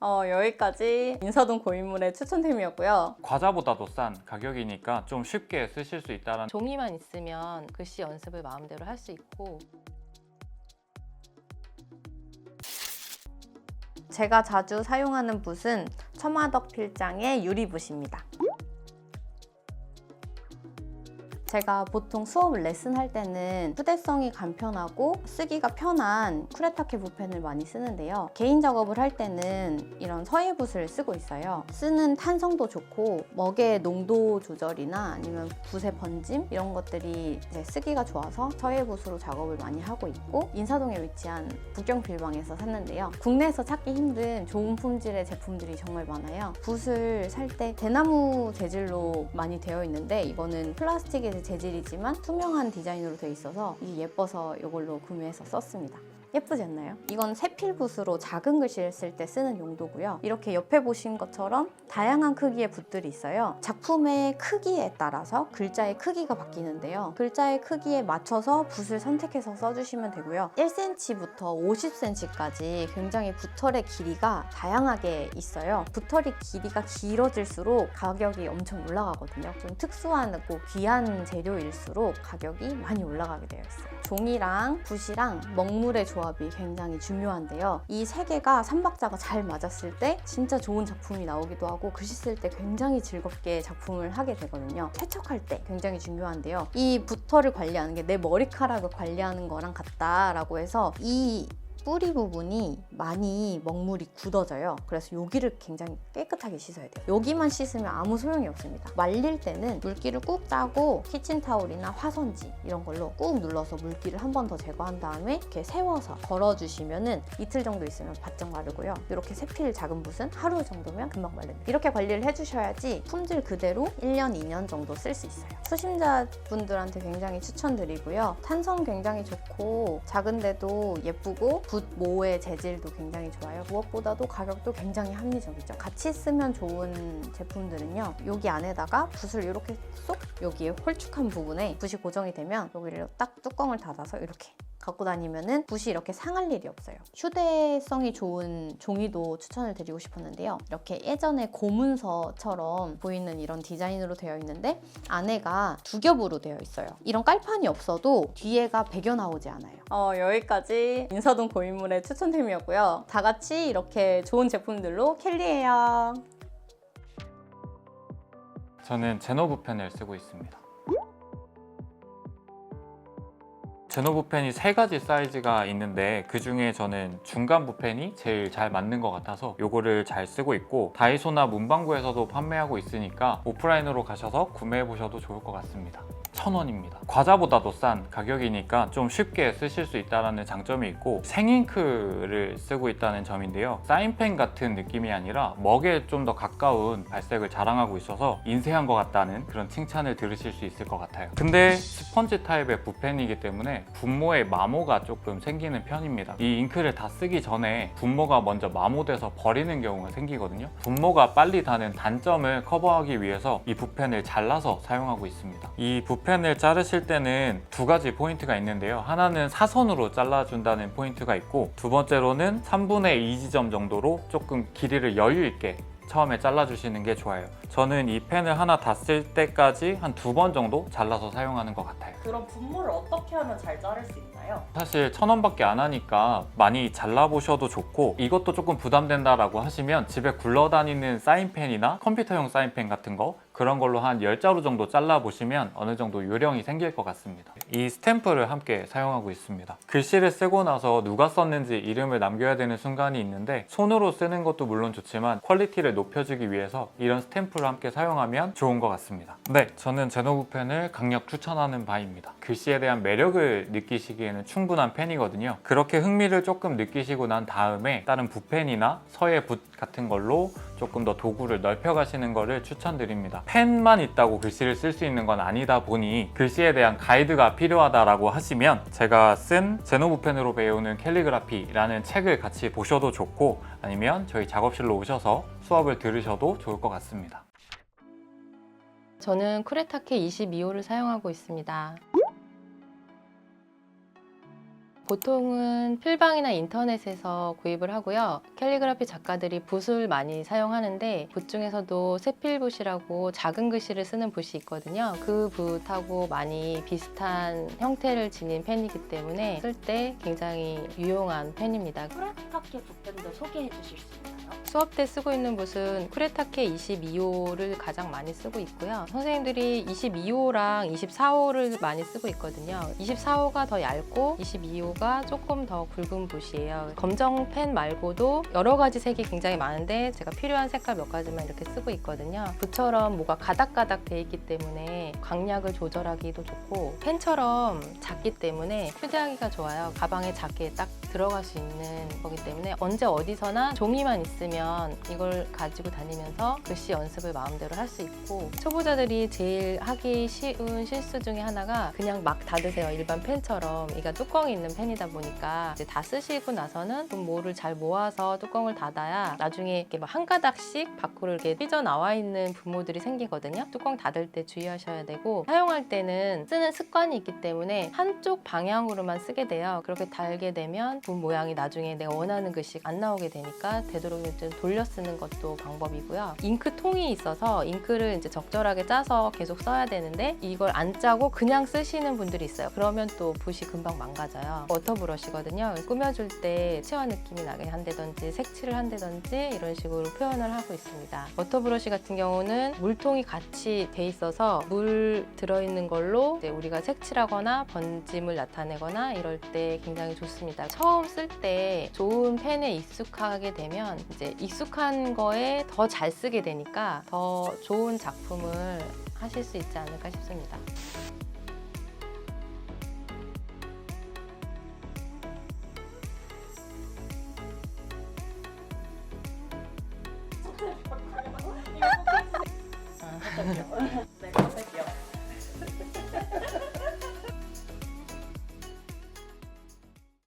여기까지 인사동 고인물의 추천템이었고요. 과자보다도 싼 가격이니까 좀 쉽게 쓰실 수 있다는. 종이만 있으면 글씨 연습을 마음대로 할 수 있고, 제가 자주 사용하는 붓은 처마덕 필장의 유리붓입니다. 제가 보통 수업 레슨할 때는 휴대성이 간편하고 쓰기가 편한 쿠레타케 붓펜을 많이 쓰는데요. 개인 작업을 할 때는 이런 서예붓을 쓰고 있어요. 쓰는 탄성도 좋고 먹의 농도 조절이나 아니면 붓의 번짐 이런 것들이 이제 쓰기가 좋아서 서예붓으로 작업을 많이 하고 있고, 인사동에 위치한 북경빌방에서 샀는데요. 국내에서 찾기 힘든 좋은 품질의 제품들이 정말 많아요. 붓을 살 때 대나무 재질로 많이 되어 있는데, 이거는 플라스틱의 재질이지만 투명한 디자인으로 되어 있어서 예뻐서 이걸로 구매해서 썼습니다. 예쁘지 않나요? 이건 세필붓으로 작은 글씨를 쓸 때 쓰는 용도고요. 이렇게 옆에 보신 것처럼 다양한 크기의 붓들이 있어요. 작품의 크기에 따라서 글자의 크기가 바뀌는데요. 글자의 크기에 맞춰서 붓을 선택해서 써주시면 되고요. 1cm부터 50cm까지 굉장히 붓털의 길이가 다양하게 있어요. 붓털이 길이가 길어질수록 가격이 엄청 올라가거든요. 좀 특수한 귀한 재료일수록 가격이 많이 올라가게 되어 있어요. 종이랑 붓이랑 먹물의 조합이 굉장히 중요한데요. 이 세 개가 삼박자가 잘 맞았을 때 진짜 좋은 작품이 나오기도 하고, 글씨 쓸 때 굉장히 즐겁게 작품을 하게 되거든요. 세척할 때 굉장히 중요한데요. 이 붓털을 관리하는 게 내 머리카락을 관리하는 거랑 같다라고 해서 이 뿌리 부분이 많이 먹물이 굳어져요. 그래서 여기를 굉장히 깨끗하게 씻어야 돼요. 여기만 씻으면 아무 소용이 없습니다. 말릴 때는 물기를 꾹 짜고 키친타올이나 화선지 이런 걸로 꾹 눌러서 물기를 한 번 더 제거한 다음에 이렇게 세워서 걸어주시면은 이틀 정도 있으면 바짝 마르고요. 이렇게 세필 작은 붓은 하루 정도면 금방 마릅니다. 이렇게 관리를 해주셔야지 품질 그대로 1년, 2년 정도 쓸 수 있어요. 수심자분들한테 굉장히 추천드리고요. 탄성 굉장히 좋고 작은데도 예쁘고 붓 모의 재질도 굉장히 좋아요. 무엇보다도 가격도 굉장히 합리적이죠. 같이 쓰면 좋은 제품들은요, 여기 안에다가 붓을 이렇게 쏙 여기에 홀쭉한 부분에 붓이 고정이 되면 여기를 딱 뚜껑을 닫아서 이렇게 갖고 다니면은 붓이 이렇게 상할 일이 없어요. 휴대성이 좋은 종이도 추천을 드리고 싶었는데요. 이렇게 예전에 고문서처럼 보이는 이런 디자인으로 되어 있는데 안에가 두 겹으로 되어 있어요. 이런 깔판이 없어도 뒤에가 베겨 나오지 않아요. 여기까지 인사동 고인물의 추천템이었고요. 다 같이 이렇게 좋은 제품들로 캘리해요. 저는 제노브 펜을 쓰고 있습니다. 제노브 펜이 3가지 사이즈가 있는데 그 중에 저는 중간 붓펜이 제일 잘 맞는 것 같아서 이거를 잘 쓰고 있고, 다이소나 문방구에서도 판매하고 있으니까 오프라인으로 가셔서 구매해 보셔도 좋을 것 같습니다. 1,000원입니다. 과자보다도 싼 가격이니까 좀 쉽게 쓰실 수 있다는 장점이 있고, 생잉크를 쓰고 있다는 점인데요. 사인펜 같은 느낌이 아니라 먹에 좀 더 가까운 발색을 자랑하고 있어서 인쇄한 것 같다는 그런 칭찬을 들으실 수 있을 것 같아요. 근데 스펀지 타입의 붓펜이기 때문에 분모에 마모가 조금 생기는 편입니다. 이 잉크를 다 쓰기 전에 분모가 먼저 마모돼서 버리는 경우가 생기거든요. 분모가 빨리 다는 단점을 커버하기 위해서 이 붓펜을 잘라서 사용하고 있습니다. 이 붓펜을 자르실 때는 2가지 포인트가 있는데요. 하나는 사선으로 잘라준다는 포인트가 있고, 두 번째로는 3분의 2 지점 정도로 조금 길이를 여유 있게 처음에 잘라주시는 게 좋아요. 저는 이 펜을 하나 다 쓸 때까지 한 2번 정도 잘라서 사용하는 것 같아요. 그럼 분모를 어떻게 하면 잘 자를 수 있나요? 사실 1,000원밖에 안 하니까 많이 잘라보셔도 좋고, 이것도 조금 부담된다라고 하시면 집에 굴러다니는 사인펜이나 컴퓨터용 사인펜 같은 거, 그런 걸로 한 10자루 정도 잘라보시면 어느 정도 요령이 생길 것 같습니다. 이 스탬프를 함께 사용하고 있습니다. 글씨를 쓰고 나서 누가 썼는지 이름을 남겨야 되는 순간이 있는데, 손으로 쓰는 것도 물론 좋지만 퀄리티를 높여주기 위해서 이런 스탬프를 함께 사용하면 좋은 것 같습니다. 네, 저는 제노브 펜을 강력 추천하는 바입니다. 글씨에 대한 매력을 느끼시기에는 충분한 펜이거든요. 그렇게 흥미를 조금 느끼시고 난 다음에 다른 붓펜이나 서예 붓 같은 걸로 조금 더 도구를 넓혀가시는 것을 추천드립니다. 펜만 있다고 글씨를 쓸 수 있는 건 아니다 보니 글씨에 대한 가이드가 필요하다라고 하시면 제가 쓴 제노브 펜으로 배우는 캘리그라피라는 책을 같이 보셔도 좋고, 아니면 저희 작업실로 오셔서 수업을 들으셔도 좋을 것 같습니다. 저는 쿠레타케 22호를 사용하고 있습니다. 보통은 필방이나 인터넷에서 구입을 하고요. 캘리그라피 작가들이 붓을 많이 사용하는데 붓 중에서도 세필붓이라고 작은 글씨를 쓰는 붓이 있거든요. 그 붓하고 많이 비슷한 형태를 지닌 펜이기 때문에 쓸 때 굉장히 유용한 펜입니다. 쿠레타케 붓펜도 소개해 주실 수 있나요? 수업 때 쓰고 있는 붓은 쿠레타케 22호를 가장 많이 쓰고 있고요. 선생님들이 22호랑 24호를 많이 쓰고 있거든요. 24호가 더 얇고 22호가 조금 더 굵은 붓이에요. 검정 펜 말고도 여러 가지 색이 굉장히 많은데 제가 필요한 색깔 몇 가지만 이렇게 쓰고 있거든요. 붓처럼 뭐가 가닥가닥 돼 있기 때문에 강약을 조절하기도 좋고 펜처럼 작기 때문에 휴대하기가 좋아요. 가방에 작게 딱 들어갈 수 있는 거기 때문에 언제 어디서나 종이만 있으면 이걸 가지고 다니면서 글씨 연습을 마음대로 할 수 있고 초보자들이 제일 하기 쉬운 실수 중에 하나가 그냥 막 닫으세요. 일반 펜처럼. 이가 뚜껑이 있는 펜이다 보니까 이제 다 쓰시고 나서는 좀 뭐를 잘 모아서 뚜껑을 닫아야 나중에 이렇게 막 한 가닥씩 밖으로 이렇게 삐져나와 있는 분모들이 생기거든요. 뚜껑 닫을 때 주의하셔야 되고 사용할 때는 쓰는 습관이 있기 때문에 한쪽 방향으로만 쓰게 돼요. 그렇게 달게 되면 분 모양이 나중에 내가 원하는 글씨 안 나오게 되니까 되도록이면 좀 돌려 쓰는 것도 방법이고요. 잉크통이 있어서 잉크를 이제 적절하게 짜서 계속 써야 되는데 이걸 안 짜고 그냥 쓰시는 분들이 있어요. 그러면 또 붓이 금방 망가져요. 워터브러시거든요. 꾸며줄 때 체화 느낌이 나게 한다든지 색칠을 한다든지 이런 식으로 표현을 하고 있습니다. 워터브러시 같은 경우는 물통이 같이 돼 있어서 물 들어있는 걸로 이제 우리가 색칠하거나 번짐을 나타내거나 이럴 때 굉장히 좋습니다. 처음 쓸 때 좋은 펜에 익숙하게 되면 이제 익숙한 거에 더 잘 쓰게 되니까 더 좋은 작품을 하실 수 있지 않을까 싶습니다.